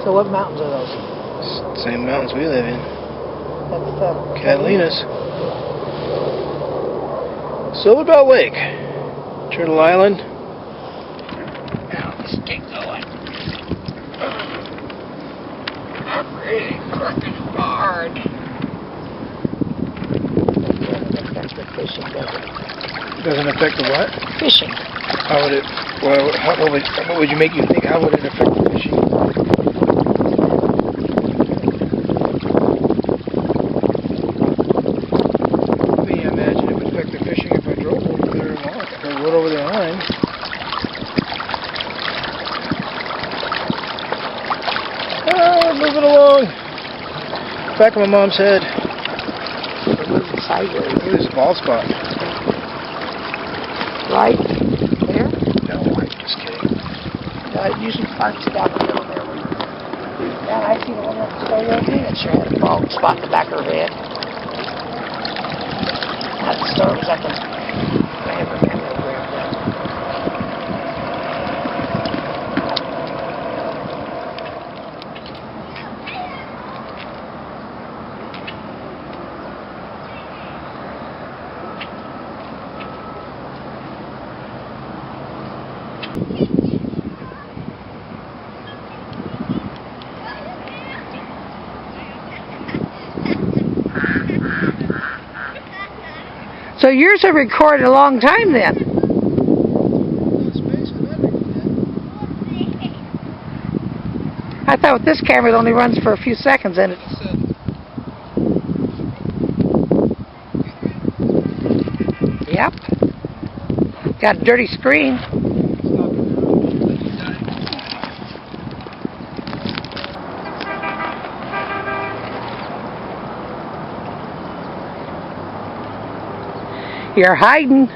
So what mountains are those? Same mountains we live in. That's the Catalinas. Silverbell Lake. Turtle Island. Now let's get going. I'm really working hard. It doesn't affect the fishing, does it? Doesn't affect the what? Fishing. How would it? Well, what would you make you think? How would it affect the fishing? I mean, I imagine it would affect the fishing if I drove over there along. If I rode over the line. Moving along. Back of my mom's head. It was sideways. Look at this bald spot. Right there? No, I'm just kidding. No, it usually parks down the middle there. Yeah, I see the one that's still working. It sure had a bald spot in the back of her head. That storm was like a random mammogram down. So yours have recorded a long time then. I thought with this camera it only runs for a few seconds and it's... Yep. Got a dirty screen. You're hiding.